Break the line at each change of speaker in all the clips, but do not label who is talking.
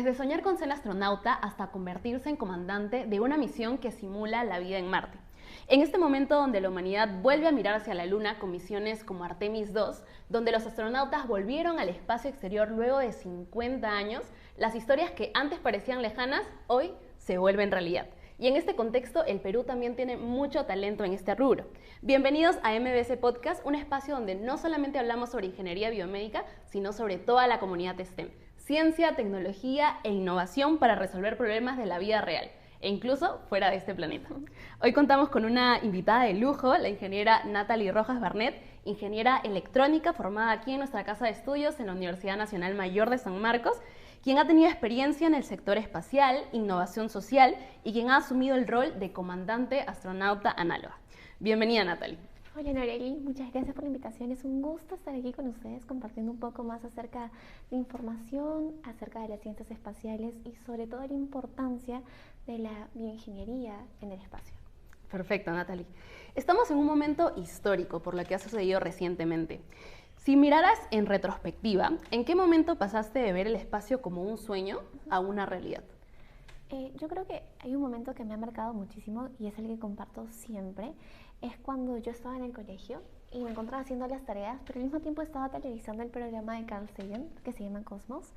Desde soñar con ser astronauta hasta convertirse en comandante de una misión que simula la vida en Marte. En este momento donde la humanidad vuelve a mirar hacia la Luna con misiones como Artemis II, donde los astronautas volvieron al espacio exterior luego de 50 años, las historias que antes parecían lejanas, hoy se vuelven realidad. Y en este contexto, el Perú también tiene mucho talento en este rubro. Bienvenidos a MBC Podcast, un espacio donde no solamente hablamos sobre ingeniería biomédica, sino sobre toda la comunidad STEM. Ciencia, tecnología e innovación para resolver problemas de la vida real, e incluso fuera de este planeta. Hoy contamos con una invitada de lujo, la ingeniera Natalie Rojas Barnet, ingeniera electrónica formada aquí en nuestra casa de estudios en la Universidad Nacional Mayor de San Marcos, quien ha tenido experiencia en el sector espacial, innovación social y quien ha asumido el rol de comandante astronauta análoga. Bienvenida, Natalie.
Hola Noreli, muchas gracias por la invitación. Es un gusto estar aquí con ustedes compartiendo un poco más acerca de información, acerca de las ciencias espaciales y sobre todo la importancia de la bioingeniería en el espacio.
Perfecto, Natalie. Estamos en un momento histórico por lo que ha sucedido recientemente. Si miraras en retrospectiva, ¿en qué momento pasaste de ver el espacio como un sueño a una realidad?
Yo creo que hay un momento que me ha marcado muchísimo y es el que comparto siempre. Es cuando yo estaba en el colegio y me encontraba haciendo las tareas, pero al mismo tiempo estaba televisando el programa de Carl Sagan, que se llama Cosmos.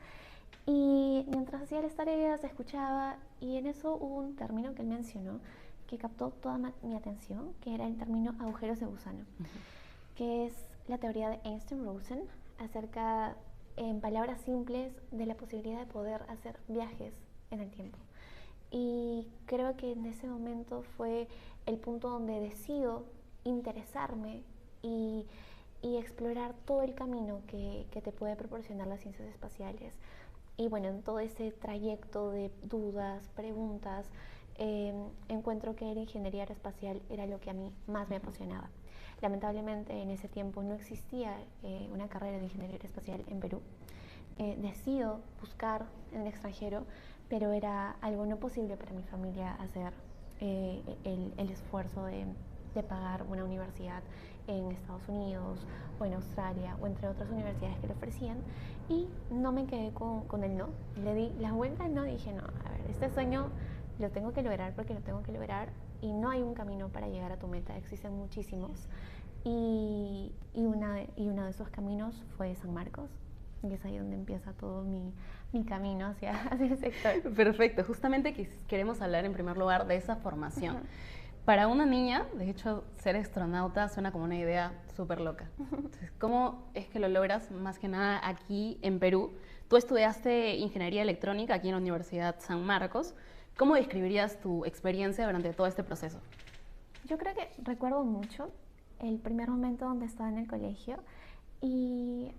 Y mientras hacía las tareas, escuchaba, y en eso hubo un término que él mencionó que captó toda mi atención, que era el término agujeros de gusano, que es la teoría de Einstein-Rosen acerca, en palabras simples, de la posibilidad de poder hacer viajes en el tiempo. Y creo que en ese momento fue el punto donde decido interesarme y explorar todo el camino que te puede proporcionar las ciencias espaciales. Y bueno, en todo ese trayecto de dudas, preguntas, encuentro que la ingeniería aeroespacial era lo que a mí más me apasionaba. Lamentablemente en ese tiempo no existía una carrera de ingeniería aeroespacial en Perú. Decido buscar en el extranjero, pero era algo no posible para mi familia hacer el esfuerzo de pagar una universidad en Estados Unidos o en Australia o entre otras universidades que lo ofrecían, y no me quedé con el no. Le di la vuelta al no, dije no, a ver, este sueño lo tengo que lograr porque lo tengo que lograr y no hay un camino para llegar a tu meta, existen muchísimos, y uno de esos caminos fue San Marcos, y es ahí donde empieza todo mi camino hacia el sector.
Perfecto, justamente queremos hablar en primer lugar de esa formación. Para una niña, de hecho, ser astronauta suena como una idea súper loca. Entonces, ¿cómo es que lo logras más que nada aquí en Perú? Tú estudiaste ingeniería electrónica aquí en la Universidad San Marcos. ¿Cómo describirías tu experiencia durante todo este proceso?
Yo creo que recuerdo mucho el primer momento donde estaba en el colegio y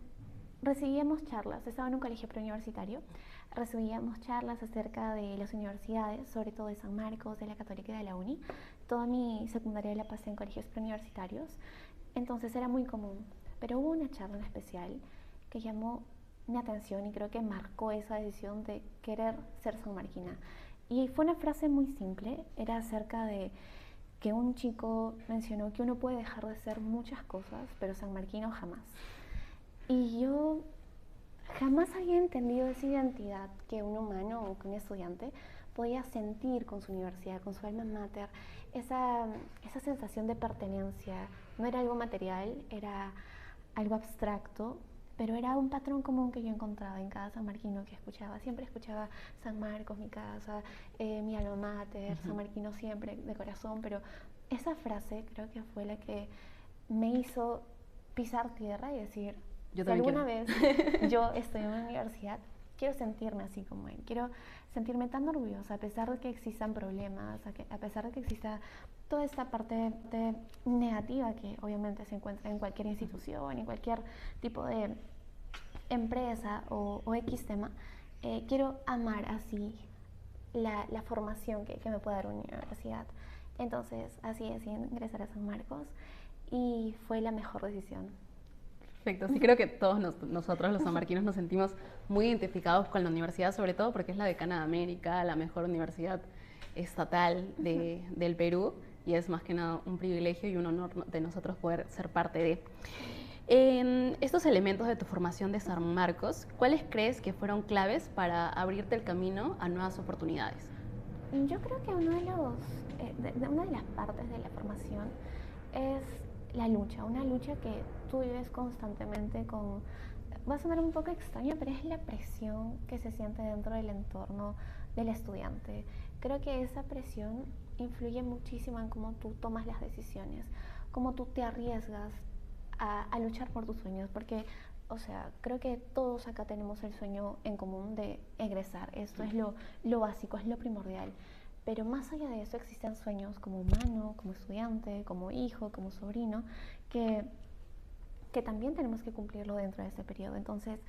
recibíamos charlas. Estaba en un colegio preuniversitario, recibíamos charlas acerca de las universidades, sobre todo de San Marcos, de la Católica y de la Uni. Toda mi secundaria la pasé en colegios preuniversitarios, entonces era muy común. Pero hubo una charla en especial que llamó mi atención y creo que marcó esa decisión de querer ser sanmarquina. Y fue una frase muy simple, era acerca de que un chico mencionó que uno puede dejar de ser muchas cosas, pero sanmarquino jamás. Y yo jamás había entendido esa identidad que un humano o que un estudiante podía sentir con su universidad, con su alma mater, esa sensación de pertenencia. No era algo material, era algo abstracto, pero era un patrón común que yo encontraba en cada sanmarquino que escuchaba. Siempre escuchaba San Marcos, mi casa, mi alma mater, sanmarquino siempre, de corazón, pero esa frase creo que fue la que me hizo pisar tierra y decir, si alguna vez yo estoy en una universidad, quiero sentirme así como él, quiero sentirme tan orgullosa a pesar de que existan problemas, a pesar de que exista toda esta parte negativa que obviamente se encuentra en cualquier institución, en cualquier tipo de empresa o X tema. Quiero amar así la formación que me puede dar una universidad. Entonces así decidí ingresar a San Marcos y fue la mejor decisión.
Perfecto, sí creo que todos nosotros los sanmarquinos nos sentimos muy identificados con la universidad, sobre todo porque es la decana de América, la mejor universidad estatal del Perú, y es más que nada un privilegio y un honor de nosotros poder ser parte de. En estos elementos de tu formación de San Marcos, ¿cuáles crees que fueron claves para abrirte el camino a nuevas oportunidades?
Yo creo que uno de los, una de las partes de la formación es la lucha, una lucha que tú vives constantemente con, va a sonar un poco extraño, pero es la presión que se siente dentro del entorno del estudiante. Creo que esa presión influye muchísimo en cómo tú tomas las decisiones, cómo tú te arriesgas a luchar por tus sueños, porque, o sea, creo que todos acá tenemos el sueño en común de egresar. Esto es lo básico, es lo primordial. Pero más allá de eso existen sueños como humano, como estudiante, como hijo, como sobrino, que, que también tenemos que cumplirlo dentro de ese periodo. Entonces,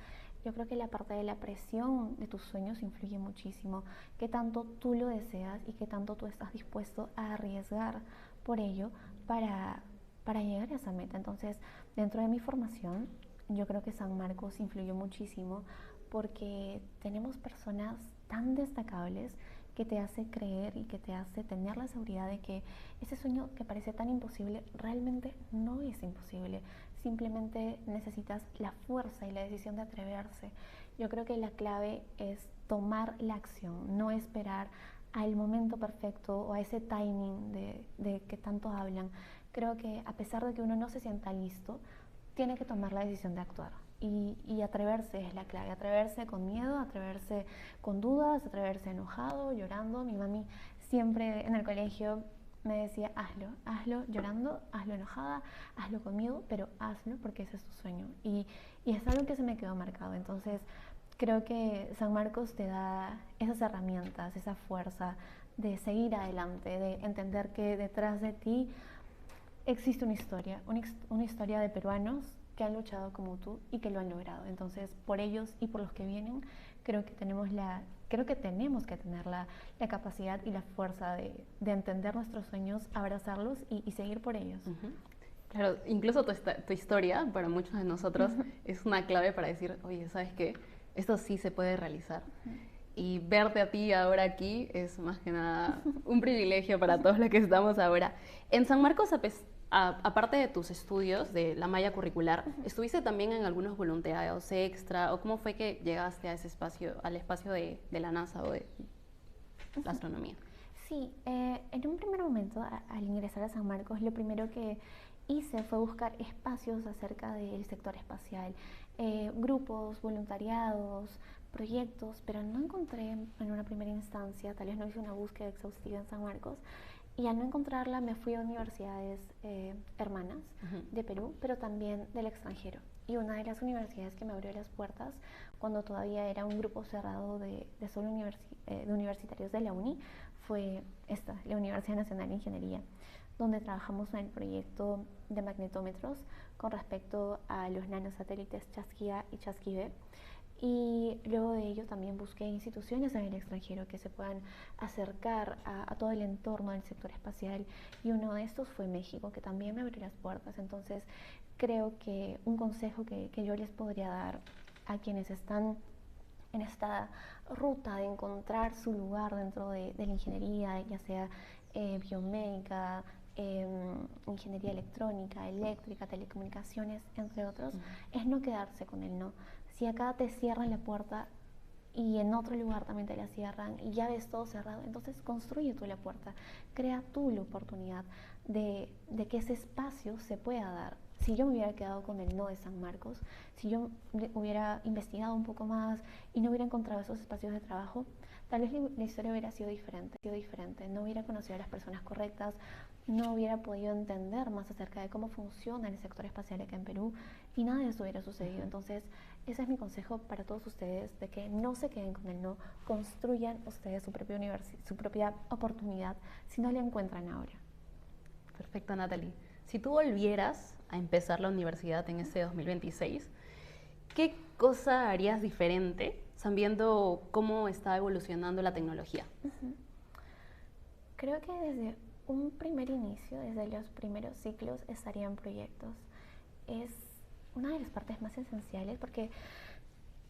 yo creo que la parte de la presión de tus sueños influye muchísimo. Qué tanto tú lo deseas y qué tanto tú estás dispuesto a arriesgar por ello para llegar a esa meta. Entonces, dentro de mi formación, yo creo que San Marcos influyó muchísimo porque tenemos personas tan destacables que te hace creer y que te hace tener la seguridad de que ese sueño que parece tan imposible realmente no es imposible. Simplemente necesitas la fuerza y la decisión de atreverse. Yo creo que la clave es tomar la acción, no esperar al momento perfecto o a ese timing de que tanto hablan. Creo que a pesar de que uno no se sienta listo, tiene que tomar la decisión de actuar. Y atreverse es la clave, atreverse con miedo, atreverse con dudas, atreverse enojado, llorando. Mi mami siempre en el colegio me decía, hazlo, hazlo llorando, hazlo enojada, hazlo con miedo, pero hazlo porque ese es tu sueño. Y es algo que se me quedó marcado. Entonces, creo que San Marcos te da esas herramientas, esa fuerza de seguir adelante, de entender que detrás de ti existe una historia de peruanos que han luchado como tú y que lo han logrado. Entonces, por ellos y por los que vienen, creo que tenemos que tener la capacidad y la fuerza de entender nuestros sueños, abrazarlos y seguir por ellos.
Claro, incluso tu historia, para muchos de nosotros, es una clave para decir, oye, ¿sabes qué? Esto sí se puede realizar. Y verte a ti ahora aquí es más que nada un privilegio para todos los que estamos ahora. En San Marcos, aparte de tus estudios de la malla curricular, ¿estuviste también en algunos voluntariados extra? ¿O cómo fue que llegaste a ese espacio, al espacio de la NASA o de la astronomía?
Sí, en un primer momento, al ingresar a San Marcos, lo primero que hice fue buscar espacios acerca del sector espacial, grupos, voluntariados, proyectos, pero no encontré en una primera instancia, tal vez no hice una búsqueda exhaustiva en San Marcos, y al no encontrarla me fui a universidades hermanas de Perú, pero también del extranjero. Y una de las universidades que me abrió las puertas, cuando todavía era un grupo cerrado de solo de universitarios de la UNI, fue esta, la Universidad Nacional de Ingeniería, donde trabajamos en el proyecto de magnetómetros con respecto a los nanosatélites Chasquia y Chasqui-B. Y luego de ello también busqué instituciones en el extranjero que se puedan acercar a todo el entorno del sector espacial, y uno de estos fue México, que también me abrió las puertas. Entonces creo que un consejo que yo les podría dar a quienes están en esta ruta de encontrar su lugar dentro de la ingeniería, ya sea biomédica, ingeniería electrónica, eléctrica, telecomunicaciones, entre otros, es no quedarse con el no. Si acá te cierran la puerta y en otro lugar también te la cierran y ya ves todo cerrado, entonces construye tú la puerta, crea tú la oportunidad de que ese espacio se pueda dar. Si yo me hubiera quedado con el no de San Marcos, si yo hubiera investigado un poco más y no hubiera encontrado esos espacios de trabajo, tal vez la historia hubiera sido diferente. No hubiera conocido a las personas correctas, no hubiera podido entender más acerca de cómo funciona el sector espacial acá en Perú, y nada de eso hubiera sucedido. Entonces, ese es mi consejo para todos ustedes, de que no se queden con el no, construyan ustedes su propia oportunidad si no la encuentran ahora.
Perfecto, Natalie. Si tú volvieras a empezar la universidad en este 2026, ¿qué cosa harías diferente sabiendo cómo está evolucionando la tecnología?
Creo que desde un primer inicio, desde los primeros ciclos, estarían proyectos. Es una de las partes más esenciales porque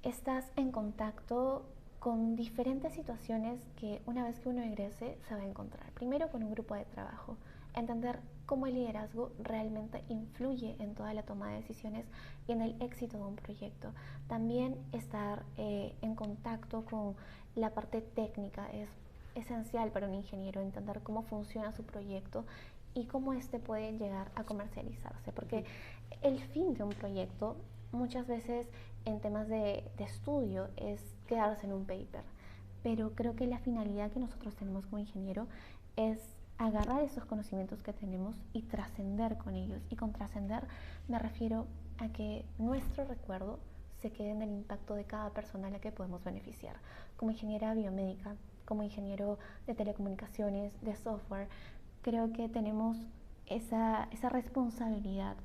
estás en contacto con diferentes situaciones que una vez que uno egrese se va a encontrar. Primero con un grupo de trabajo, entender cómo el liderazgo realmente influye en toda la toma de decisiones y en el éxito de un proyecto. También estar en contacto con la parte técnica es esencial para un ingeniero, entender cómo funciona su proyecto y cómo éste puede llegar a comercializarse, porque el fin de un proyecto muchas veces en temas de estudio es quedarse en un paper, pero creo que la finalidad que nosotros tenemos como ingeniero es agarrar esos conocimientos que tenemos y trascender con ellos. Y con trascender me refiero a que nuestro recuerdo se quede en el impacto de cada persona a la que podemos beneficiar. Como ingeniera biomédica, como ingeniero de telecomunicaciones, de software, creo que tenemos esa responsabilidad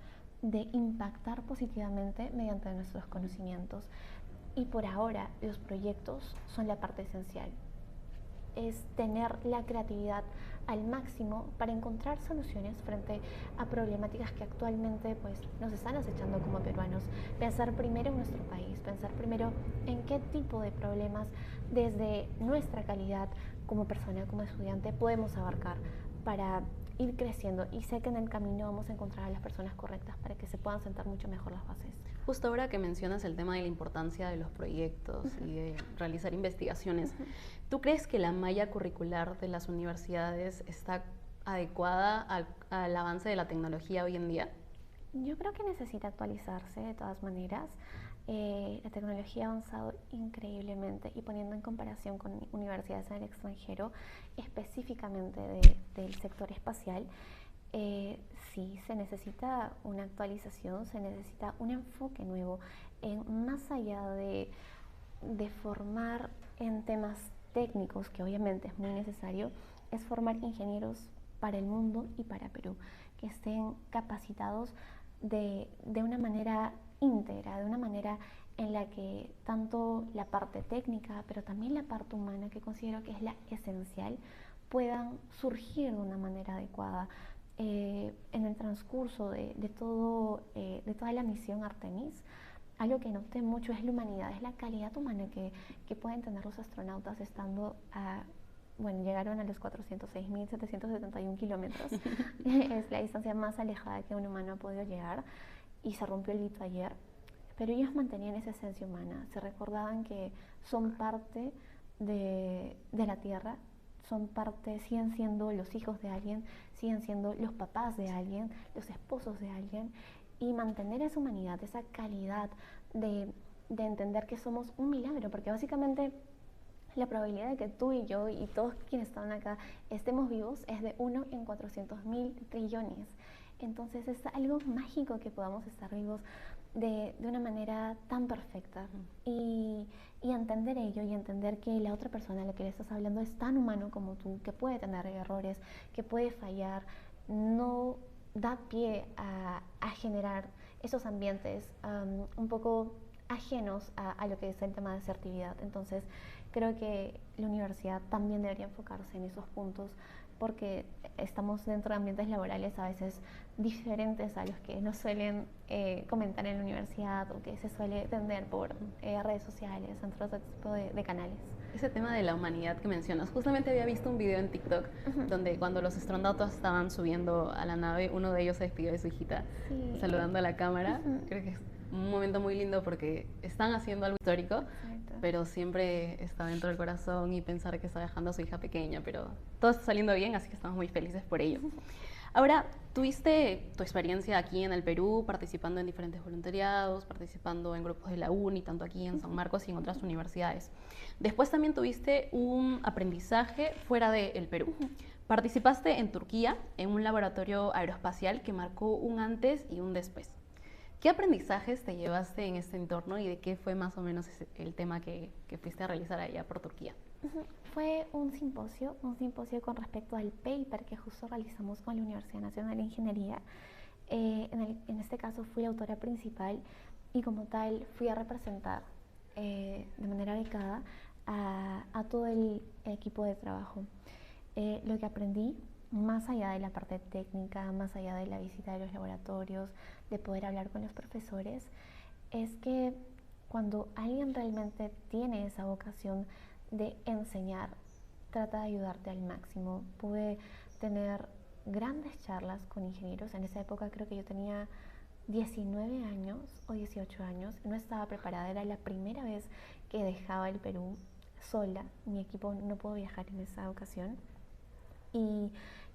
de impactar positivamente mediante nuestros conocimientos. Y por ahora los proyectos son la parte esencial. Es tener la creatividad al máximo para encontrar soluciones frente a problemáticas que actualmente pues, nos están acechando como peruanos. Pensar primero en nuestro país, pensar primero en qué tipo de problemas desde nuestra calidad como persona, como estudiante, podemos abarcar para ir creciendo, y sé que en el camino vamos a encontrar a las personas correctas para que se puedan sentar mucho mejor las bases.
Justo ahora que mencionas el tema de la importancia de los proyectos y de realizar investigaciones, ¿tú crees que la malla curricular de las universidades está adecuada al avance de la tecnología hoy en día?
Yo creo que necesita actualizarse de todas maneras. La tecnología ha avanzado increíblemente, y poniendo en comparación con universidades en el extranjero, específicamente del sector espacial, sí se necesita una actualización, se necesita un enfoque nuevo, más allá de formar en temas técnicos, que obviamente es muy necesario, es formar ingenieros para el mundo y para Perú, que estén capacitados de una manera íntegra, de una manera en la que tanto la parte técnica, pero también la parte humana, que considero que es la esencial, puedan surgir de una manera adecuada. En el transcurso de toda la misión Artemis, algo que noté mucho es la humanidad, es la calidad humana que pueden tener los astronautas estando bueno, llegaron a los 406.771 kilómetros. Es la distancia más alejada que un humano ha podido llegar, y se rompió el hito ayer. Pero ellos mantenían esa esencia humana, se recordaban que son parte de la Tierra, son parte, siguen siendo los hijos de alguien, siguen siendo los papás de alguien, los esposos de alguien, y mantener esa humanidad, esa calidad de entender que somos un milagro, porque básicamente la probabilidad de que tú y yo y todos quienes están acá estemos vivos es de 1 en 400.000 trillones. Entonces es algo mágico que podamos estar vivos de una manera tan perfecta, y entender ello, y entender que la otra persona a la que le estás hablando es tan humano como tú, que puede tener errores, que puede fallar, no da pie a generar esos ambientes un poco ajenos a lo que es el tema de asertividad. Entonces creo que la universidad también debería enfocarse en esos puntos, porque estamos dentro de ambientes laborales a veces diferentes a los que nos suelen comentar en la universidad, o que se suele tender por redes sociales, entre otro tipo de canales.
Ese tema de la humanidad que mencionas, justamente había visto un video en TikTok donde cuando los astronautas estaban subiendo a la nave, uno de ellos se despidió de su hijita, saludando a la cámara. Creo que es un momento muy lindo porque están haciendo algo histórico. Exacto. Pero siempre está dentro del corazón, y pensar que está dejando a su hija pequeña, pero todo está saliendo bien, así que estamos muy felices por ello. Ahora, tuviste tu experiencia aquí en el Perú, participando en diferentes voluntariados, participando en grupos de la UNI, tanto aquí en San Marcos y en otras universidades. Después también tuviste un aprendizaje fuera del Perú. Participaste en Turquía en un laboratorio aeroespacial que marcó un antes y un después. ¿Qué aprendizajes te llevaste en este entorno, y de qué fue más o menos el tema que fuiste a realizar allá por Turquía?
Fue un simposio con respecto al paper que justo realizamos con la Universidad Nacional de Ingeniería. En este caso fui la autora principal, y como tal fui a representar de manera becada a todo el equipo de trabajo. Lo que aprendí, más allá de la parte técnica, más allá de la visita de los laboratorios, de poder hablar con los profesores, es que cuando alguien realmente tiene esa vocación de enseñar, trata de ayudarte al máximo. Pude tener grandes charlas con ingenieros. En esa época creo que yo tenía 19 años o 18 años, no estaba preparada, era la primera vez que dejaba el Perú sola, mi equipo no pudo viajar en esa ocasión y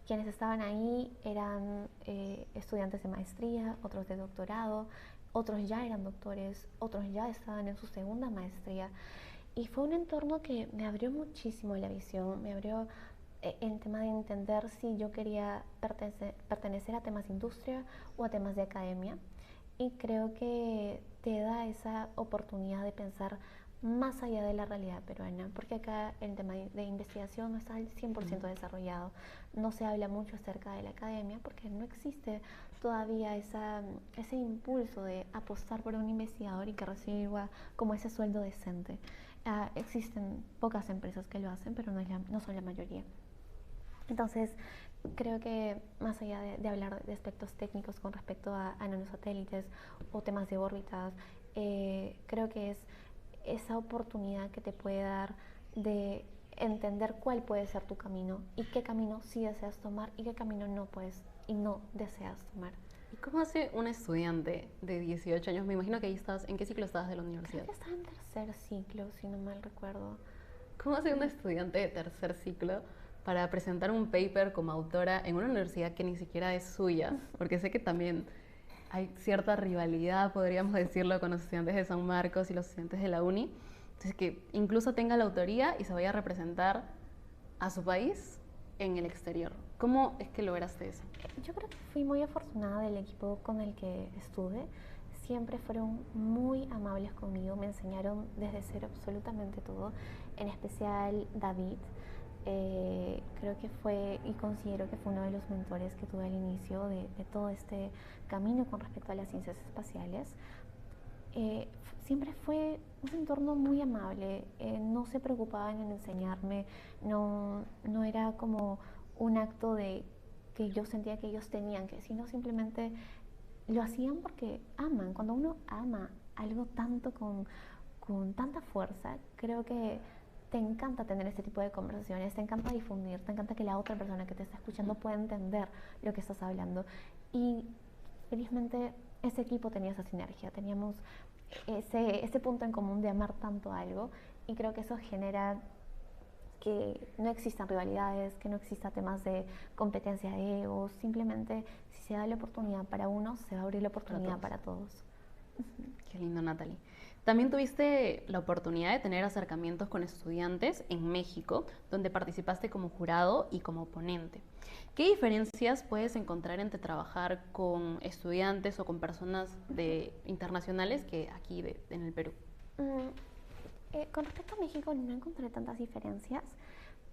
quienes estaban ahí eran estudiantes de maestría, otros de doctorado, otros ya eran doctores, otros ya estaban en su segunda maestría y fue un entorno que me abrió muchísimo la visión, me abrió en tema de entender si yo quería pertenecer a temas de industria o a temas de academia y creo que te da esa oportunidad de pensar más allá de la realidad peruana, porque acá el tema de investigación no está al 100% desarrollado, no se habla mucho acerca de la academia porque no existe todavía ese impulso de apostar por un investigador y que reciba como ese sueldo decente. Existen pocas empresas que lo hacen, pero no son la mayoría. Entonces, creo que más allá de hablar de aspectos técnicos con respecto a nanosatélites o temas de órbitas, creo que es esa oportunidad que te puede dar de entender cuál puede ser tu camino y qué camino sí deseas tomar y qué camino no puedes y no deseas tomar.
¿Y cómo hace un estudiante de 18 años? Me imagino que ahí estabas, ¿en qué ciclo estabas de la universidad?
Creo que estaba en tercer ciclo, si no mal recuerdo.
¿Cómo hace un estudiante de tercer ciclo para presentar un paper como autora en una universidad que ni siquiera es suya? Porque sé que también hay cierta rivalidad, podríamos decirlo, con los estudiantes de San Marcos y los estudiantes de la uni. Entonces, que incluso tenga la autoría y se vaya a representar a su país en el exterior. ¿Cómo es que lograste eso?
Yo creo que fui muy afortunada del equipo con el que estuve. Siempre fueron muy amables conmigo, me enseñaron desde cero absolutamente todo, en especial David. Creo que fue y considero que fue uno de los mentores que tuve al inicio de todo este camino con respecto a las ciencias espaciales. Siempre fue un entorno muy amable, no se preocupaban en enseñarme, no era como un acto de que yo sentía que ellos tenían que, sino simplemente lo hacían porque aman. Cuando uno ama algo tanto con tanta fuerza, creo que te encanta tener este tipo de conversaciones, te encanta difundir, te encanta que la otra persona que te está escuchando pueda entender lo que estás hablando. Y felizmente ese equipo tenía esa sinergia, teníamos ese punto en común de amar tanto algo y creo que eso genera que no existan rivalidades, que no exista temas de competencia de egos, simplemente si se da la oportunidad para uno, se va a abrir la oportunidad para todos.
Qué lindo, Natalie. También tuviste la oportunidad de tener acercamientos con estudiantes en México, donde participaste como jurado y como ponente. ¿Qué diferencias puedes encontrar entre trabajar con estudiantes o con personas internacionales que aquí en el Perú?
Con respecto a México no encontré tantas diferencias,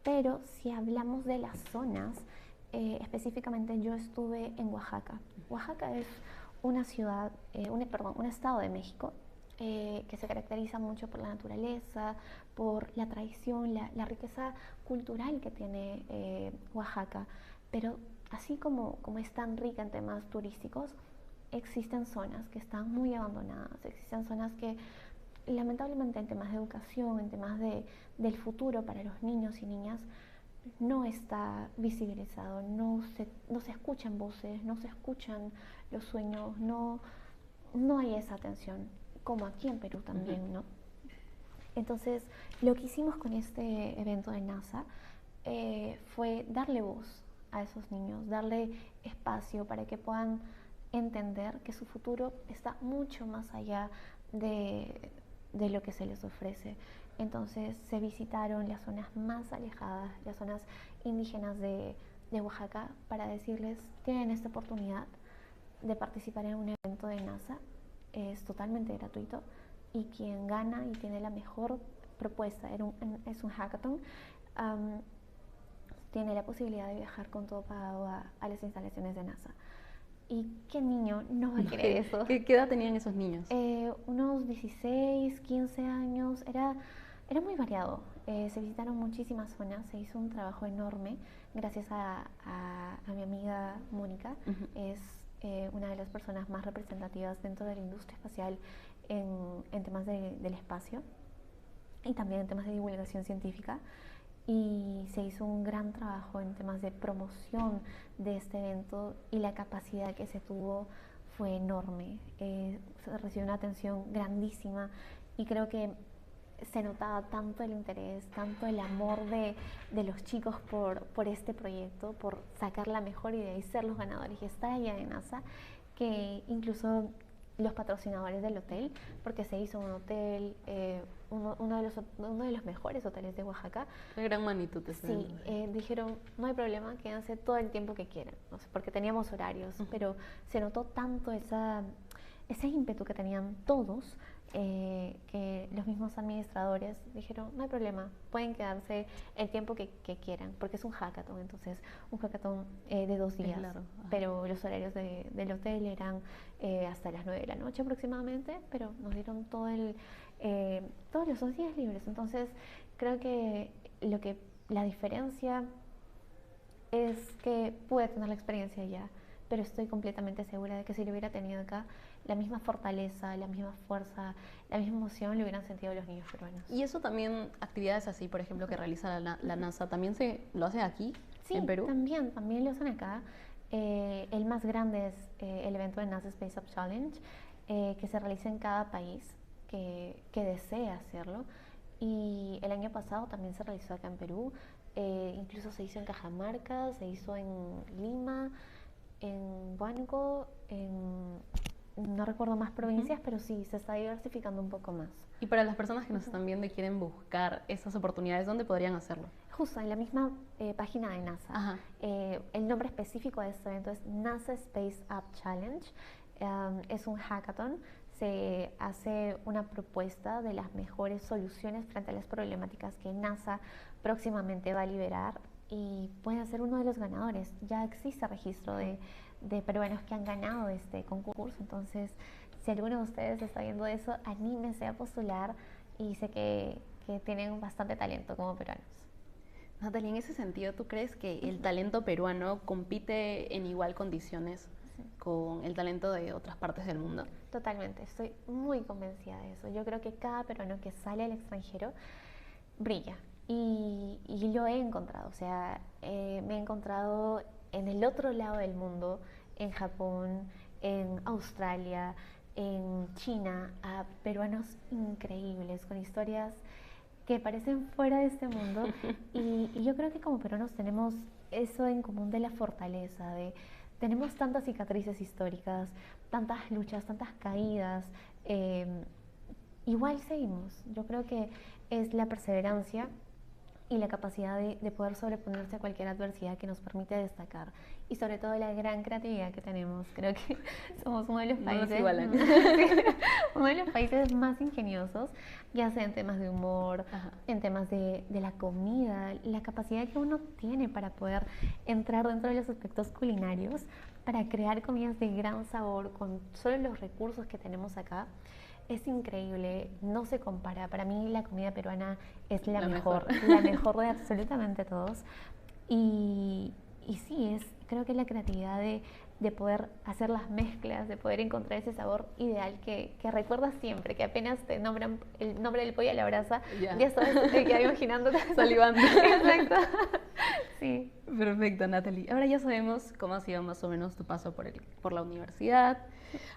pero si hablamos de las zonas, específicamente yo estuve en Oaxaca. Oaxaca es una ciudad, un estado de México que se caracteriza mucho por la naturaleza, por la tradición, la riqueza cultural que tiene Oaxaca. Pero así como es tan rica en temas turísticos, existen zonas que están muy abandonadas, existen zonas que lamentablemente en temas de educación, en temas del futuro para los niños y niñas, no está visibilizado, no se escuchan voces, no se escuchan los sueños, no hay esa atención, como aquí en Perú también, ¿no? Entonces, lo que hicimos con este evento de NASA fue darle voz a esos niños, darle espacio para que puedan entender que su futuro está mucho más allá de lo que se les ofrece. Entonces se visitaron las zonas más alejadas, las zonas indígenas de Oaxaca, para decirles, tienen esta oportunidad de participar en un evento de NASA, es totalmente gratuito y quien gana y tiene la mejor propuesta, es un hackathon, tiene la posibilidad de viajar con todo pagado a las instalaciones de NASA. ¿Y qué niño no va a querer eso?
¿Qué edad tenían esos niños?
Unos 16, 15 años, era muy variado. Se visitaron muchísimas zonas, se hizo un trabajo enorme gracias a mi amiga Mónica. Es una de las personas más representativas dentro de la industria espacial en temas del espacio y también en temas de divulgación científica. y se hizo un gran trabajo en temas de promoción de este evento y la capacidad que se tuvo fue enorme. Se recibió una atención grandísima y creo que se notaba tanto el interés, tanto el amor de los chicos por este proyecto, por sacar la mejor idea y ser los ganadores y estar allá en NASA, que incluso los patrocinadores del hotel, porque se hizo un hotel, uno de los mejores hoteles de Oaxaca.
Qué gran magnitud.
Sí, dijeron, no hay problema, quédense todo el tiempo que quieran, no sé, porque teníamos horarios, pero se notó tanto ese ímpetu que tenían todos, que los mismos administradores dijeron, no hay problema, pueden quedarse el tiempo que quieran, porque es un hackathon, entonces un hackathon de 2 días,
claro.
Pero los horarios del hotel eran hasta las 9 de la noche aproximadamente, pero nos dieron todos los 2 días libres, entonces creo que la diferencia es que pude tener la experiencia allá, pero estoy completamente segura de que si lo hubiera tenido acá, la misma fortaleza, la misma fuerza, la misma emoción lo hubieran sentido los niños peruanos.
Y eso también, actividades así, por ejemplo, que realiza la NASA, ¿también lo hace aquí,
sí,
en Perú?
También lo hacen acá. El más grande es el evento de NASA Space Up Challenge, que se realiza en cada país que desea hacerlo. Y el año pasado también se realizó acá en Perú, incluso se hizo en Cajamarca, se hizo en Lima, en Huánuco, no recuerdo más provincias, pero sí, se está diversificando un poco más.
Y para las personas que nos están viendo y quieren buscar esas oportunidades, ¿dónde podrían hacerlo?
Justo en la misma página de NASA. El nombre específico de este evento es NASA Space Up Challenge. Es un hackathon. Se hace una propuesta de las mejores soluciones frente a las problemáticas que NASA próximamente va a liberar y puede ser uno de los ganadores. Ya existe registro de peruanos que han ganado este concurso, entonces si alguno de ustedes está viendo eso, anímense a postular y sé que tienen bastante talento como peruanos.
Natalia, en ese sentido, ¿tú crees que el talento peruano compite en igual condiciones con el talento de otras partes del mundo?
Totalmente, estoy muy convencida de eso. Yo creo que cada peruano que sale al extranjero brilla y lo he encontrado, o sea, me he encontrado en el otro lado del mundo, en Japón, en Australia, en China, a peruanos increíbles, con historias que parecen fuera de este mundo. Y yo creo que como peruanos tenemos eso en común de la fortaleza, tenemos tantas cicatrices históricas, tantas luchas, tantas caídas, igual seguimos. Yo creo que es la perseverancia y la capacidad de poder sobreponerse a cualquier adversidad que nos permite destacar, y sobre todo la gran creatividad que tenemos. Creo que somos uno de los países, uno de los países más ingeniosos, ya sea en temas de humor, en temas de la comida, la capacidad que uno tiene para poder entrar dentro de los aspectos culinarios, para crear comidas de gran sabor con solo los recursos que tenemos acá. Es increíble, no se compara. Para mí la comida peruana es la mejor de absolutamente todos. Y sí, creo que la creatividad de poder hacer las mezclas, de poder encontrar ese sabor ideal que recuerdas siempre, que apenas te nombran el nombre del pollo a la brasa, ya sabes, te quedas imaginándote.
Salivando.
Exacto. Sí.
Perfecto, Natalie. Ahora ya sabemos cómo ha sido más o menos tu paso por la universidad.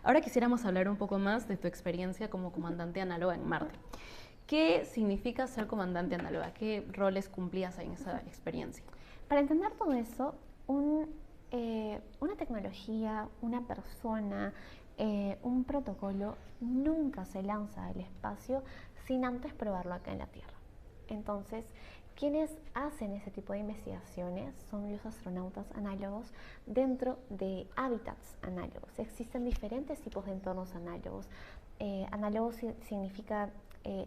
Ahora quisiéramos hablar un poco más de tu experiencia como comandante análoga en Marte. ¿Qué significa ser comandante análoga? ¿Qué roles cumplías en esa experiencia?
Para entender todo eso, una tecnología, una persona, un protocolo nunca se lanza al espacio sin antes probarlo acá en la Tierra. Entonces, quienes hacen ese tipo de investigaciones son los astronautas análogos dentro de hábitats análogos. Existen diferentes tipos de entornos análogos. Análogos significa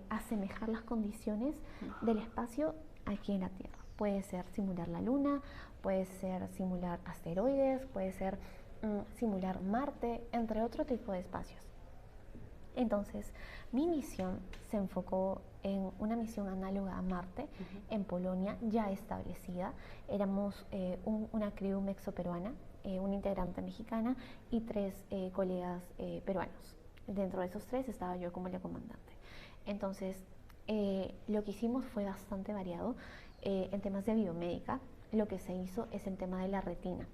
asemejar las condiciones del espacio aquí en la Tierra. Puede ser simular la Luna, puede ser simular asteroides, puede ser simular Marte, entre otro tipo de espacios. Entonces, mi misión se enfocó en una misión análoga a Marte, en Polonia, ya establecida. Éramos una crew mexoperuana, una integrante mexicana y 3 colegas peruanos. Dentro de esos 3 estaba yo como la comandante. Entonces, lo que hicimos fue bastante variado. en temas de biomédica, lo que se hizo es el tema de la retina.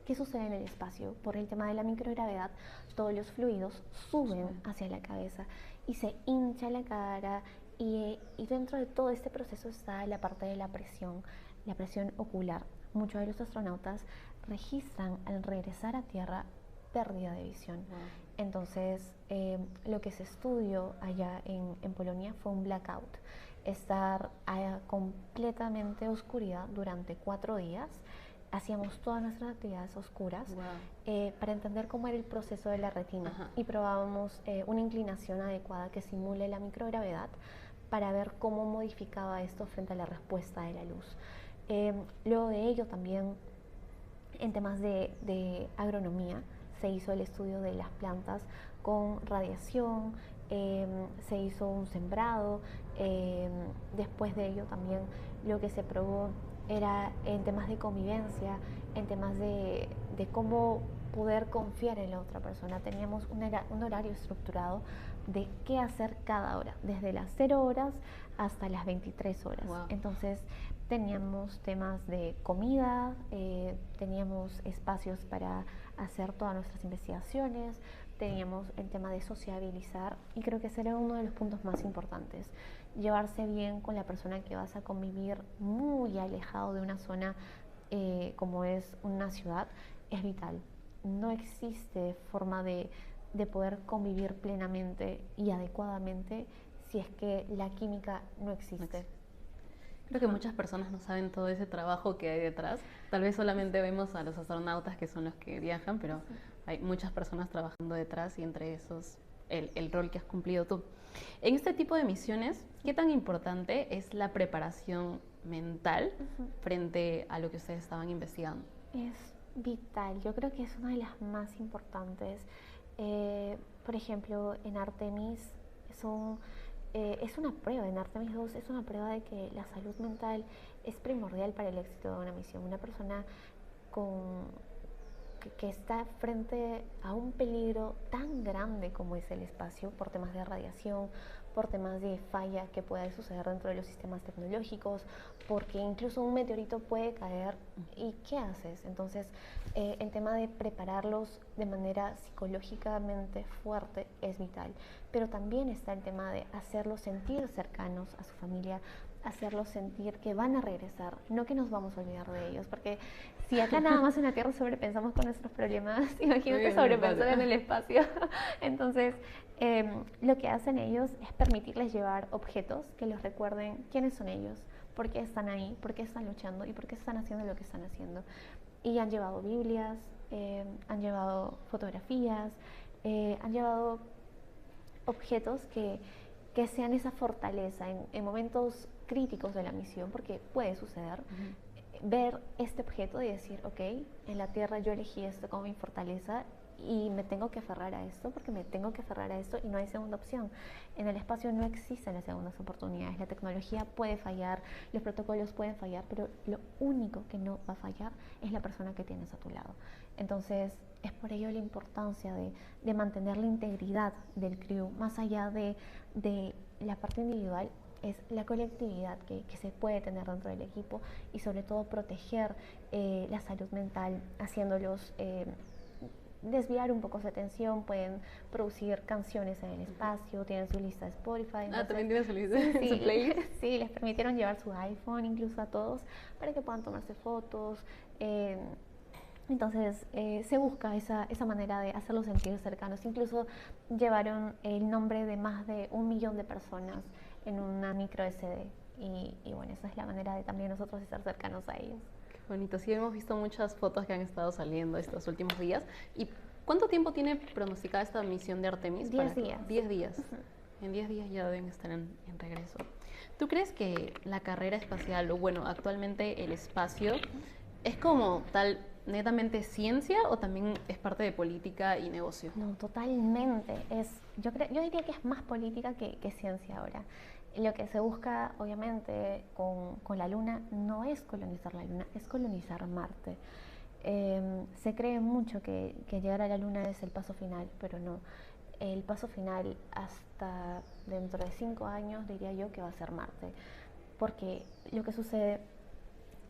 ¿Qué sucede en el espacio? Por el tema de la microgravedad, todos los fluidos suben hacia la cabeza y se hincha la cara, y dentro de todo este proceso está la parte de la presión ocular. Muchos de los astronautas registran al regresar a Tierra pérdida de visión. Wow. Entonces, lo que se estudió allá en Polonia fue un blackout, estar a completamente oscuridad durante 4 días. Hacíamos todas nuestras actividades oscuras. Wow. Para entender cómo era el proceso de la retina. Ajá. Y probábamos una inclinación adecuada que simule la microgravedad para ver cómo modificaba esto frente a la respuesta de la luz. Luego de ello también, en temas de agronomía, se hizo el estudio de las plantas con radiación, se hizo un sembrado. Después de ello también lo que se probó era en temas de convivencia, en temas de cómo poder confiar en la otra persona. Teníamos un horario estructurado de qué hacer cada hora, desde las 0 horas hasta las 23 horas. Wow. Entonces teníamos temas de comida, teníamos espacios para hacer todas nuestras investigaciones, teníamos el tema de sociabilizar, y creo que ese era uno de los puntos más importantes. Llevarse bien con la persona que vas a convivir muy alejado de una zona como es una ciudad es vital. No existe forma de poder convivir plenamente y adecuadamente si es que la química no existe.
Creo que muchas personas no saben todo ese trabajo que hay detrás. Tal vez solamente vemos a los astronautas, que son los que viajan, pero hay muchas personas trabajando detrás, y entre esos el rol que has cumplido tú. En este tipo de misiones, ¿qué tan importante es la preparación mental frente a lo que ustedes estaban investigando?
Es vital, yo creo que es una de las más importantes. Por ejemplo, en Artemis es una prueba, en Artemis 2 es una prueba de que la salud mental es primordial para el éxito de una misión. Una persona que está frente a un peligro tan grande como es el espacio, por temas de radiación, por temas de falla que pueda suceder dentro de los sistemas tecnológicos, porque incluso un meteorito puede caer, ¿y qué haces? Entonces, el tema de prepararlos de manera psicológicamente fuerte es vital, pero también está el tema de hacerlos sentir cercanos a su familia, hacerlos sentir que van a regresar, no que nos vamos a olvidar de ellos, porque si acá nada más en la Tierra sobrepensamos con nuestros problemas, imagínate sobrepensar en el espacio. Entonces, lo que hacen ellos es permitirles llevar objetos que les recuerden quiénes son ellos, por qué están ahí, por qué están luchando y por qué están haciendo lo que están haciendo. Y han llevado Biblias, han llevado fotografías, han llevado objetos que sean esa fortaleza en momentos críticos de la misión, porque puede suceder. Ver este objeto y decir, ok, en la Tierra yo elegí esto como mi fortaleza y me tengo que aferrar a esto, porque me tengo que aferrar a esto y no hay segunda opción. En el espacio no existen las segundas oportunidades. La tecnología puede fallar, los protocolos pueden fallar, pero lo único que no va a fallar es la persona que tienes a tu lado. Entonces, es por ello la importancia de mantener la integridad del crew, más allá de la parte individual, es la colectividad que se puede tener dentro del equipo, y sobre todo proteger la salud mental, haciéndolos desviar un poco su atención. Pueden producir canciones en el espacio, tienen su lista de Spotify.
Entonces, también tienen su lista,
sí,
su playlist.
Sí, les permitieron llevar su iPhone incluso a todos para que puedan tomarse fotos. Entonces se busca esa manera de hacerlos sentir cercanos. Incluso llevaron el nombre de más de 1 millón de personas en una micro SD, y bueno, esa es la manera de también nosotros estar cercanos a ellos.
Qué bonito, sí, hemos visto muchas fotos que han estado saliendo estos últimos días. ¿Y cuánto tiempo tiene pronosticada esta misión de Artemis?
10 días.
10 días. En 10 días ya deben estar en regreso. ¿Tú crees que la carrera espacial, o bueno, actualmente el espacio, es como tal netamente ciencia, o también es parte de política y negocio?
No, totalmente. Yo diría que es más política que ciencia ahora. Lo que se busca, obviamente, con la Luna no es colonizar la Luna, es colonizar Marte. Se cree mucho que llegar a la Luna es el paso final, pero no. El paso final hasta dentro de 5 años diría yo que va a ser Marte, porque lo que sucede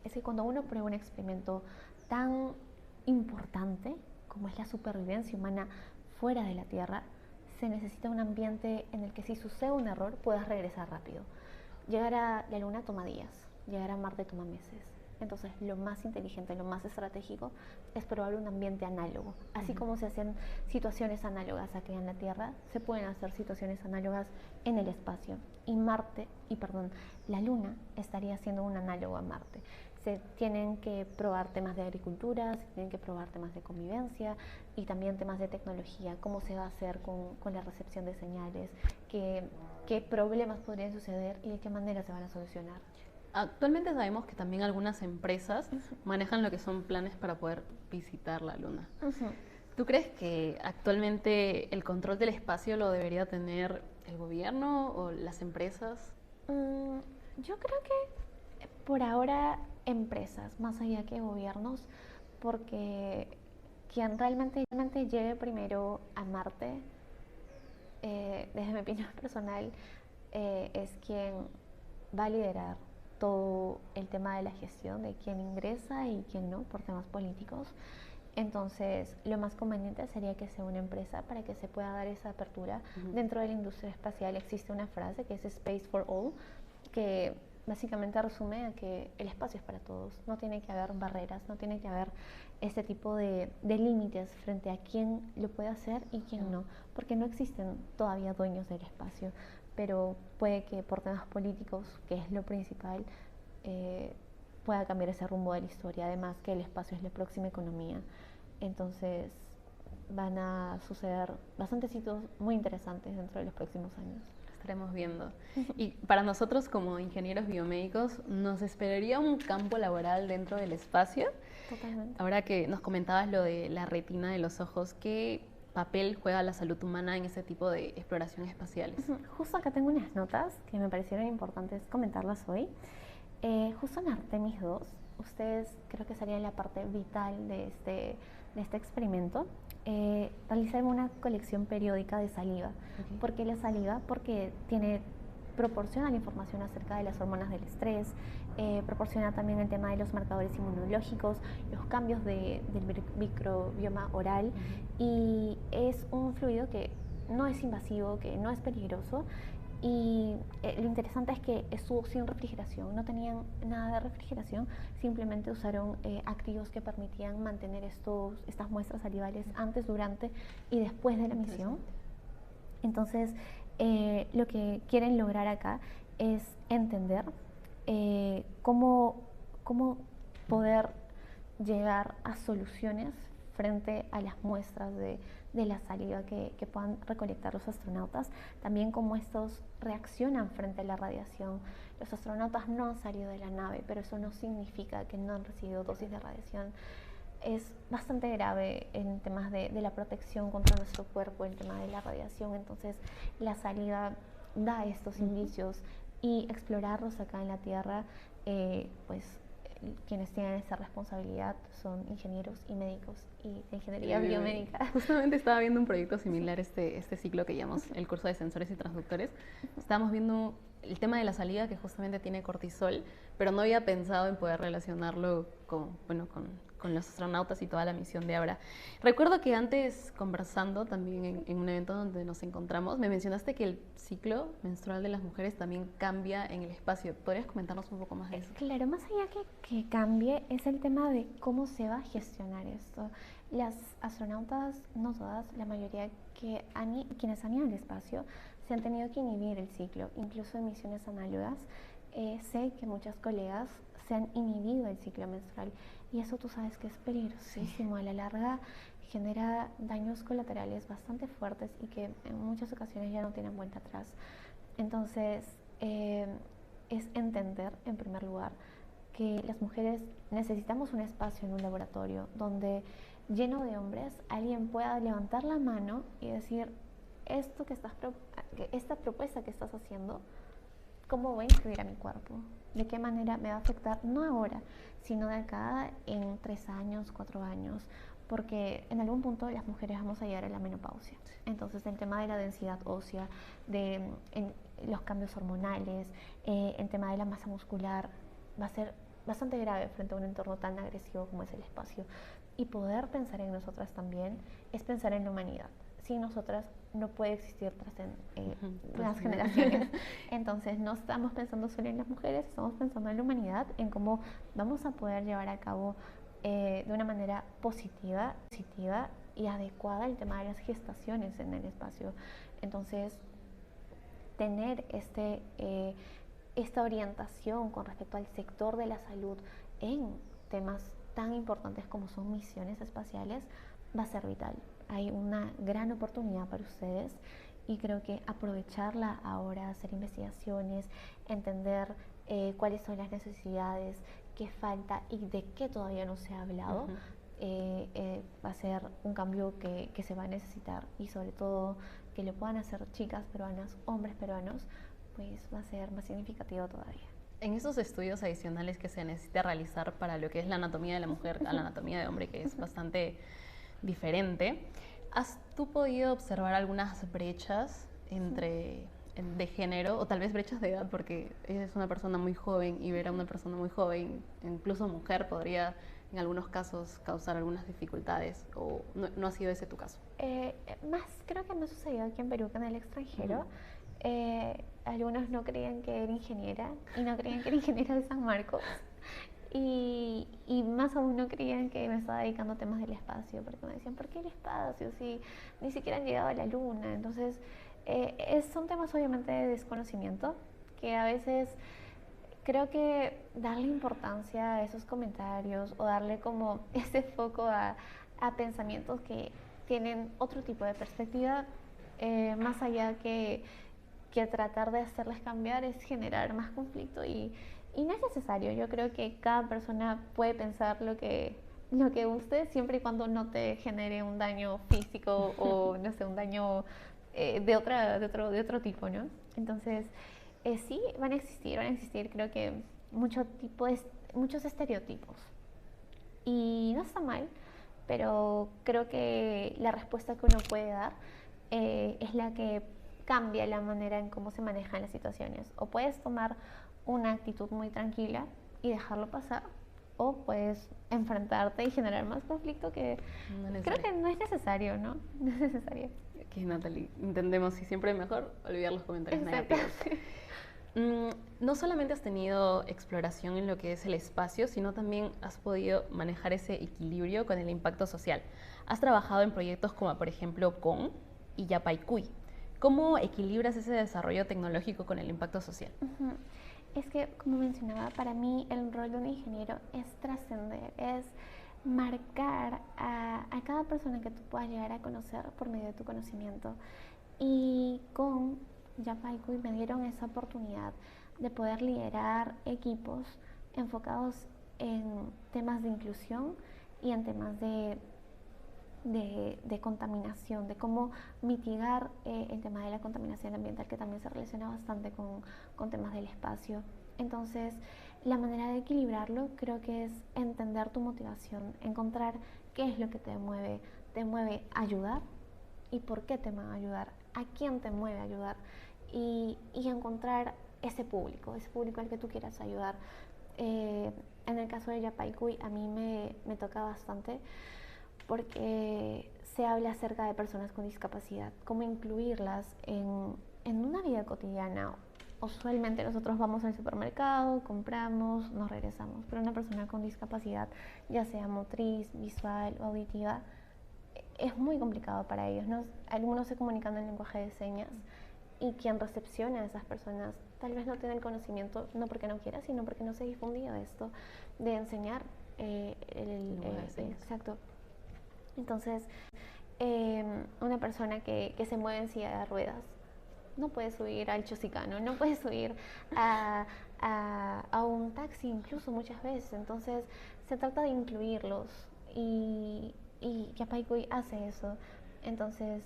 es que cuando uno prueba un experimento tan importante como es la supervivencia humana fuera de la Tierra, se necesita un ambiente en el que si sucede un error puedas regresar rápido. Llegar a la Luna toma días, llegar a Marte toma meses. Entonces lo más inteligente, lo más estratégico es probar un ambiente análogo. Así como se hacen situaciones análogas aquí en la Tierra, se pueden hacer situaciones análogas en el espacio. Y la Luna estaría siendo un análogo a Marte. Se tienen que probar temas de agricultura, se tienen que probar temas de convivencia y también temas de tecnología, cómo se va a hacer con la recepción de señales, qué problemas podrían suceder y de qué manera se van a solucionar.
Actualmente sabemos que también algunas empresas manejan lo que son planes para poder visitar la Luna. ¿Tú crees que actualmente el control del espacio lo debería tener el gobierno o las empresas?
Yo creo que por ahora empresas, más allá que gobiernos, porque quien realmente llegue primero a Marte, desde mi opinión personal, es quien va a liderar todo el tema de la gestión de quién ingresa y quién no por temas políticos. Entonces, lo más conveniente sería que sea una empresa para que se pueda dar esa apertura. Dentro de la industria espacial existe una frase que es Space for All, que básicamente resume a que el espacio es para todos. No tiene que haber barreras, no tiene que haber este tipo de límites frente a quién lo puede hacer y quién no, porque no existen todavía dueños del espacio, pero puede que por temas políticos, que es lo principal, pueda cambiar ese rumbo de la historia. Además que el espacio es la próxima economía, entonces van a suceder bastantes hitos muy interesantes dentro de los próximos años.
Estaremos viendo. Y para nosotros como ingenieros biomédicos, ¿nos esperaría un campo laboral dentro del espacio?
Totalmente.
Ahora que nos comentabas lo de la retina de los ojos, ¿qué papel juega la salud humana en ese tipo de exploraciones espaciales?
Justo acá tengo unas notas que me parecieron importantes comentarlas hoy. Justo en Artemis 2, ustedes creo que sería la parte vital de este experimento, realizar una colección periódica de saliva. ¿Por qué la saliva? Porque proporciona la información acerca de las hormonas del estrés, proporciona también el tema de los marcadores inmunológicos, los cambios del microbioma oral, y es un fluido que no es invasivo, que no es peligroso. Y lo interesante es que estuvo sin refrigeración, no tenían nada de refrigeración, simplemente usaron activos que permitían mantener estas muestras salivales antes, durante y después de la misión. Entonces, lo que quieren lograr acá es entender cómo poder llegar a soluciones frente a las muestras de la saliva que puedan recolectar los astronautas, también cómo estos reaccionan frente a la radiación. Los astronautas no han salido de la nave, pero eso no significa que no han recibido dosis de radiación. Es bastante grave en temas de la protección contra nuestro cuerpo, el tema de la radiación. Entonces la saliva da estos indicios, y explorarlos acá en la Tierra, pues quienes tienen esa responsabilidad son ingenieros y médicos y de ingeniería biomédica.
Justamente estaba viendo un proyecto similar, este ciclo que llamamos el curso de sensores y transductores. Estábamos viendo el tema de la saliva, que justamente tiene cortisol, pero no había pensado en poder relacionarlo con los astronautas y toda la misión de ahora. Recuerdo que antes, conversando también en un evento donde nos encontramos, me mencionaste que el ciclo menstrual de las mujeres también cambia en el espacio. ¿Podrías comentarnos un poco más de eso?
Claro, más allá que cambie, es el tema de cómo se va a gestionar esto. Las astronautas, no todas, la mayoría quienes han ido al espacio, se han tenido que inhibir el ciclo, incluso en misiones análogas. Sé que muchas colegas se han inhibido el ciclo menstrual, y eso tú sabes que es peligrosísimo. A la larga genera daños colaterales bastante fuertes y que en muchas ocasiones ya no tienen vuelta atrás. Entonces, es entender, en primer lugar, que las mujeres necesitamos un espacio en un laboratorio donde, lleno de hombres, alguien pueda levantar la mano y decir: esta propuesta que estás haciendo, ¿cómo va a influir a mi cuerpo? ¿De qué manera me va a afectar? No ahora, sino de acá en 3 años, 4 años, porque en algún punto las mujeres vamos a llegar a la menopausia. Entonces el tema de la densidad ósea, los cambios hormonales, el tema de la masa muscular, va a ser bastante grave frente a un entorno tan agresivo como es el espacio. Y poder pensar en nosotras también es pensar en la humanidad. Sin nosotras no puede existir las generaciones. Entonces no estamos pensando solo en las mujeres, estamos pensando en la humanidad, en cómo vamos a poder llevar a cabo de una manera positiva y adecuada el tema de las gestaciones en el espacio. Entonces, tener esta orientación con respecto al sector de la salud en temas tan importantes como son misiones espaciales va a ser vital. Hay una gran oportunidad para ustedes y creo que aprovecharla ahora, hacer investigaciones, entender cuáles son las necesidades, qué falta y de qué todavía no se ha hablado, va a ser un cambio que se va a necesitar, y sobre todo que lo puedan hacer chicas peruanas, hombres peruanos, pues va a ser más significativo todavía.
En esos estudios adicionales que se necesita realizar para lo que es la anatomía de la mujer a la anatomía de hombre, que es bastante diferente, ¿has tú podido observar algunas brechas de género, o tal vez brechas de edad, porque ella es una persona muy joven y ver a una persona muy joven, incluso mujer, podría en algunos casos causar algunas dificultades, o no ha sido ese tu caso?
Creo que me ha sucedido aquí en Perú que en el extranjero. Algunos no creían que era ingeniera y no creían que era ingeniera de San Marcos. Y más aún no creían que me estaba dedicando a temas del espacio, porque me decían, ¿por qué el espacio? Si ni siquiera han llegado a la luna. Entonces, son temas obviamente de desconocimiento, que a veces creo que darle importancia a esos comentarios o darle como ese foco a pensamientos que tienen otro tipo de perspectiva, más allá que tratar de hacerles cambiar, es generar más conflicto y no es necesario. Yo creo que cada persona puede pensar lo que guste, siempre y cuando no te genere un daño físico o no sé, un daño de otro tipo, ¿no? Entonces, sí, van a existir creo que muchos estereotipos. Y no está mal, pero creo que la respuesta que uno puede dar es la que cambia la manera en cómo se manejan las situaciones. O puedes tomar una actitud muy tranquila y dejarlo pasar, o puedes enfrentarte y generar más conflicto, que creo que no es necesario, ¿no? No es necesario.
Aquí, Natalie, entendemos, y siempre es mejor olvidar los comentarios negativos. No solamente has tenido exploración en lo que es el espacio, sino también has podido manejar ese equilibrio con el impacto social. Has trabajado en proyectos como, por ejemplo, CON y Yapaycuy. ¿Cómo equilibras ese desarrollo tecnológico con el impacto social?
Es que, como mencionaba, para mí el rol de un ingeniero es trascender, es marcar a cada persona que tú puedas llegar a conocer por medio de tu conocimiento. Y con Yapaycuy me dieron esa oportunidad de poder liderar equipos enfocados en temas de inclusión y en temas de contaminación, de cómo mitigar el tema de la contaminación ambiental, que también se relaciona bastante con temas del espacio. Entonces, la manera de equilibrarlo creo que es entender tu motivación, encontrar qué es lo que te mueve a ayudar y por qué te va a ayudar, a quién te mueve a ayudar, y encontrar ese público al que tú quieras ayudar. En el caso de Yapaycuy a mí me toca bastante, porque se habla acerca de personas con discapacidad, cómo incluirlas en una vida cotidiana. Usualmente nosotros vamos al supermercado, compramos, nos regresamos, pero una persona con discapacidad, ya sea motriz, visual o auditiva, es muy complicado para ellos, ¿no? Algunos se comunican en lenguaje de señas, y quien recepciona a esas personas tal vez no tiene el conocimiento, no porque no quiera, sino porque no se ha difundido esto de enseñar exacto. Entonces, una persona que se mueve en silla de ruedas no puede subir al Chosicano, no puede subir a un taxi, incluso muchas veces. Entonces, se trata de incluirlos, y Yapaycuy hace eso. Entonces,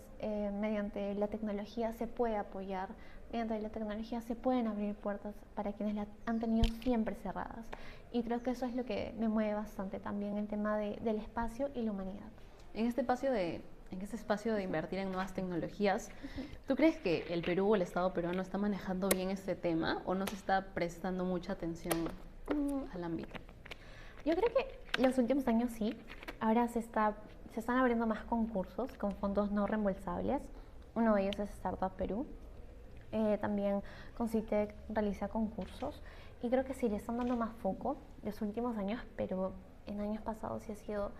mediante la tecnología se puede apoyar, mediante la tecnología se pueden abrir puertas para quienes la han tenido siempre cerradas. Y creo que eso es lo que me mueve bastante también, el tema del espacio y la humanidad.
En este espacio de en ese espacio de invertir en nuevas tecnologías, ¿tú crees que el Perú o el Estado peruano está manejando bien este tema o no se está prestando mucha atención al ámbito?
Yo creo que los últimos años sí. Ahora se están abriendo más concursos con fondos no reembolsables. Uno de ellos es Startup Perú. También Concitec realiza concursos y creo que sí le están dando más foco los últimos años, pero en años pasados sí ha sido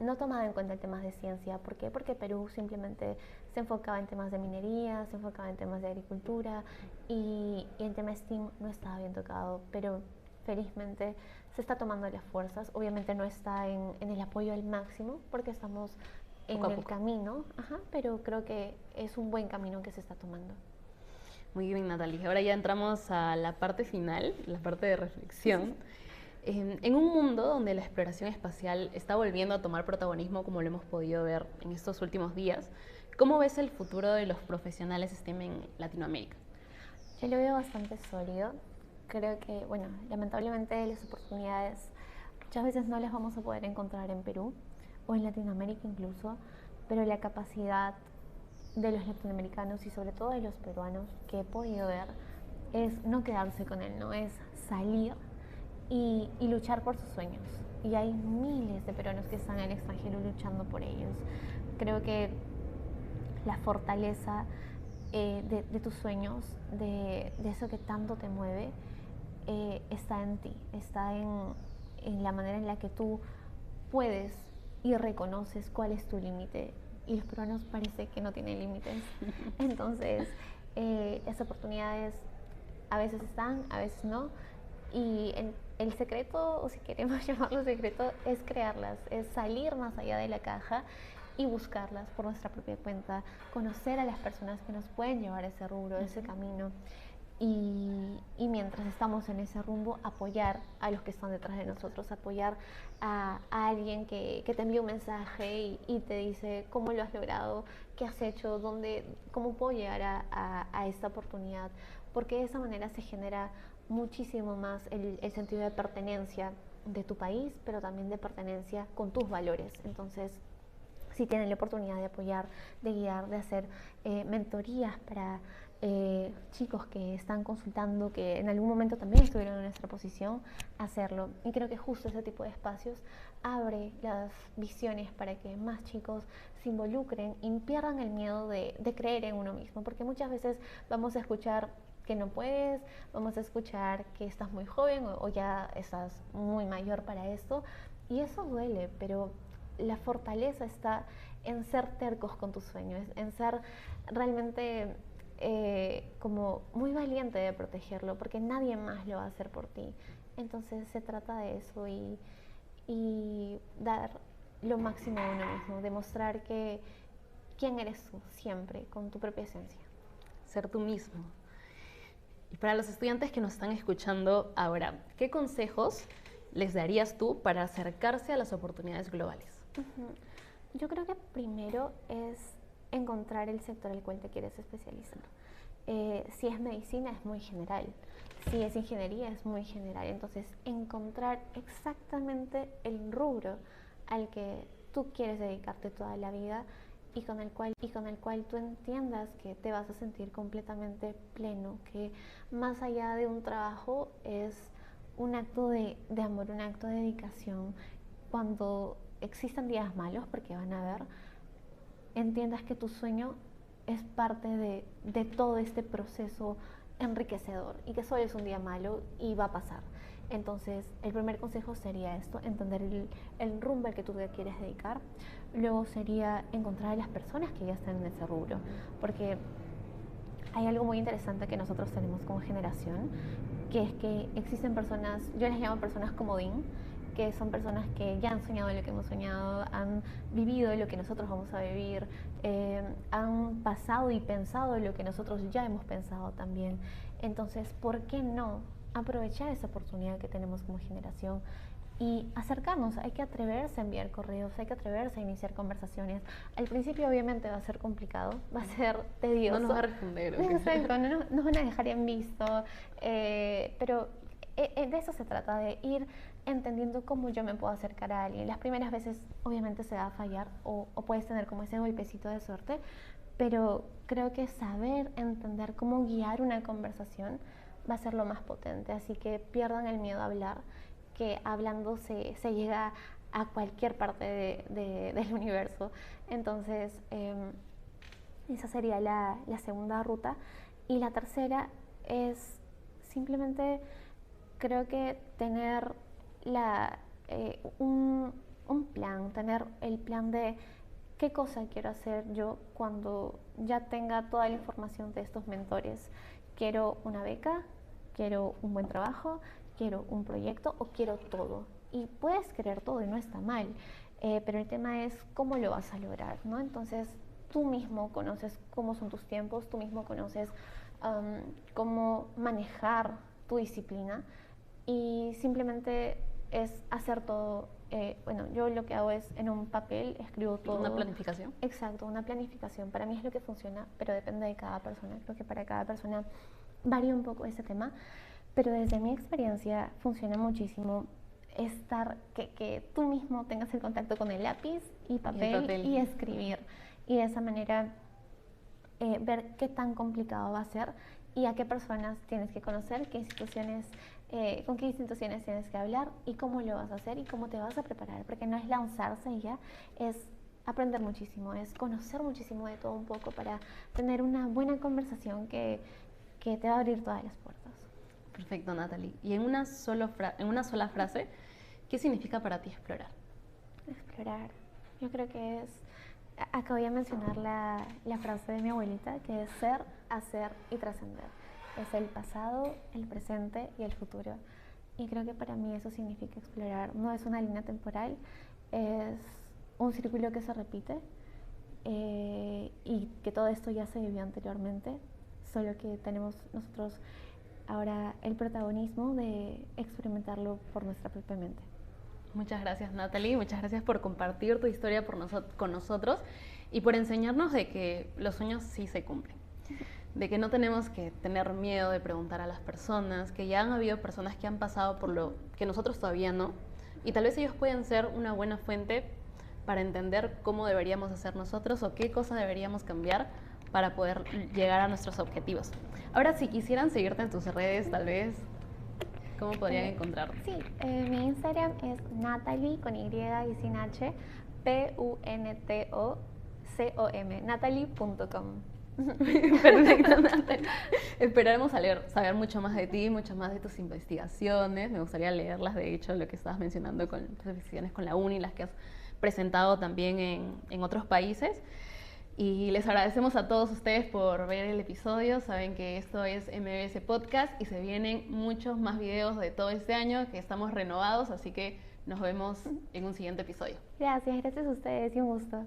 no tomado en cuenta el tema de ciencia. ¿Por qué? Porque Perú simplemente se enfocaba en temas de minería, se enfocaba en temas de agricultura y el tema STEAM no estaba bien tocado, pero felizmente se está tomando las fuerzas. Obviamente no está en el apoyo al máximo porque estamos en el camino, pero creo que es un buen camino que se está tomando.
Muy bien, Natalie. Ahora ya entramos a la parte final, la parte de reflexión. En un mundo donde la exploración espacial está volviendo a tomar protagonismo, como lo hemos podido ver en estos últimos días, ¿cómo ves el futuro de los profesionales STEM en Latinoamérica?
Yo lo veo bastante sólido. Creo que, bueno, lamentablemente las oportunidades muchas veces no las vamos a poder encontrar en Perú o en Latinoamérica incluso, pero la capacidad de los latinoamericanos y sobre todo de los peruanos que he podido ver es no quedarse con él, no es salir y luchar por sus sueños. Y hay miles de peruanos que están en el extranjero luchando por ellos. Creo que la fortaleza de tus sueños, de eso que tanto te mueve, está en ti, está en la manera en la que tú puedes y reconoces cuál es tu límite. Y los peruanos parece que no tienen límites. Entonces, las oportunidades a veces están, a veces no. Y el secreto, o si queremos llamarlo secreto, es crearlas, es salir más allá de la caja y buscarlas por nuestra propia cuenta, conocer a las personas que nos pueden llevar a ese rubro, ese camino. Y mientras estamos en ese rumbo, apoyar a los que están detrás de nosotros, apoyar a alguien que te envía un mensaje y te dice cómo lo has logrado, qué has hecho, cómo puedo llegar a esta oportunidad, porque de esa manera se genera muchísimo más el sentido de pertenencia de tu país, pero también de pertenencia con tus valores. Entonces, si tienen la oportunidad de apoyar, de guiar, de hacer mentorías para chicos que están consultando, que en algún momento también estuvieron en nuestra posición, hacerlo. Y creo que justo ese tipo de espacios abre las visiones para que más chicos se involucren y pierdan el miedo de creer en uno mismo, porque muchas veces vamos a escuchar que no puedes, vamos a escuchar que estás muy joven o ya estás muy mayor para esto, y eso duele, pero la fortaleza está en ser tercos con tus sueños, en ser realmente como muy valiente de protegerlo, porque nadie más lo va a hacer por ti. Entonces se trata de eso y dar lo máximo de uno mismo, demostrar que quién eres tú siempre, con tu propia esencia.
Ser tú mismo. Y para los estudiantes que nos están escuchando ahora, ¿qué consejos les darías tú para acercarse a las oportunidades globales?
Yo creo que primero es encontrar el sector al cual te quieres especializar. Si es medicina es muy general, si es ingeniería es muy general. Entonces, encontrar exactamente el rubro al que tú quieres dedicarte toda la vida y con el cual tú entiendas que te vas a sentir completamente pleno, que más allá de un trabajo es un acto de amor, un acto de dedicación. Cuando existan días malos, porque van a haber, entiendas que tu sueño es parte de todo este proceso enriquecedor y que solo es un día malo y va a pasar. Entonces, el primer consejo sería esto, entender el rumbo al que tú te quieres dedicar. Luego sería encontrar a las personas que ya están en ese rubro, porque hay algo muy interesante que nosotros tenemos como generación, que es que existen personas, yo les llamo personas comodín, que son personas que ya han soñado lo que hemos soñado, han vivido lo que nosotros vamos a vivir, han pasado y pensado lo que nosotros ya hemos pensado también. Entonces, ¿por qué no aprovechar esa oportunidad que tenemos como generación y acercarnos? Hay que atreverse a enviar correos, hay que atreverse a iniciar conversaciones. Al principio obviamente va a ser complicado, va a ser tedioso.
No nos va a responder.
Exacto, no nos van a dejar en visto, pero de eso se trata, de ir entendiendo cómo yo me puedo acercar a alguien. Las primeras veces obviamente se va a fallar o puedes tener como ese golpecito de suerte, pero creo que saber entender cómo guiar una conversación va a ser lo más potente. Así que pierdan el miedo a hablar, que hablando se llega a cualquier parte del universo. Entonces, esa sería la segunda ruta. Y la tercera es simplemente, creo que tener un plan, tener el plan de qué cosa quiero hacer yo cuando ya tenga toda la información de estos mentores. Quiero una beca, quiero un buen trabajo, quiero un proyecto o quiero todo. Y puedes querer todo y no está mal, pero el tema es cómo lo vas a lograr, ¿no? Entonces tú mismo conoces cómo son tus tiempos, tú mismo conoces cómo manejar tu disciplina y simplemente es hacer todo. Bueno, yo lo que hago es en un papel escribo todo.
¿Una planificación?
Exacto, una planificación. Para mí es lo que funciona, pero depende de cada persona. Creo que para cada persona varía un poco ese tema, pero desde mi experiencia funciona muchísimo que tú mismo tengas el contacto con el lápiz y papel y escribir. Y de esa manera ver qué tan complicado va a ser y a qué personas tienes que conocer, qué instituciones, con qué instituciones tienes que hablar y cómo lo vas a hacer y cómo te vas a preparar, porque no es lanzarse y ya, es aprender muchísimo, es conocer muchísimo de todo un poco para tener una buena conversación que te va a abrir todas las puertas.
Perfecto, Natalie. Y en una sola frase, ¿qué significa para ti explorar?
Explorar, yo creo que es, acá voy a mencionar la frase de mi abuelita, que es ser, hacer y trascender. Es el pasado, el presente y el futuro. Y creo que para mí eso significa explorar. No es una línea temporal, es un círculo que se repite y que todo esto ya se vivió anteriormente, solo que tenemos nosotros ahora el protagonismo de experimentarlo por nuestra propia mente.
Muchas gracias, Natalie. Muchas gracias por compartir tu historia con nosotros y por enseñarnos de que los sueños sí se cumplen. De que no tenemos que tener miedo de preguntar a las personas, que ya han habido personas que han pasado por lo que nosotros todavía no, y tal vez ellos pueden ser una buena fuente para entender cómo deberíamos hacer nosotros o qué cosa deberíamos cambiar para poder llegar a nuestros objetivos. Ahora, si quisieran seguirte en tus redes, tal vez, ¿cómo podrían encontrarte?
Sí, mi Instagram es Natalie con Y y sin H, PUNTOCOM, natalie.com.
Perfecto, Natalie. Esperaremos saber mucho más de ti, mucho más de tus investigaciones. Me gustaría leerlas, de hecho, lo que estabas mencionando con tus investigaciones con la uni, las que has presentado también en otros países. Y les agradecemos a todos ustedes por ver el episodio. Saben que esto es MBS Podcast y se vienen muchos más videos de todo este año, que estamos renovados, así que nos vemos en un siguiente episodio.
Gracias a ustedes y un gusto.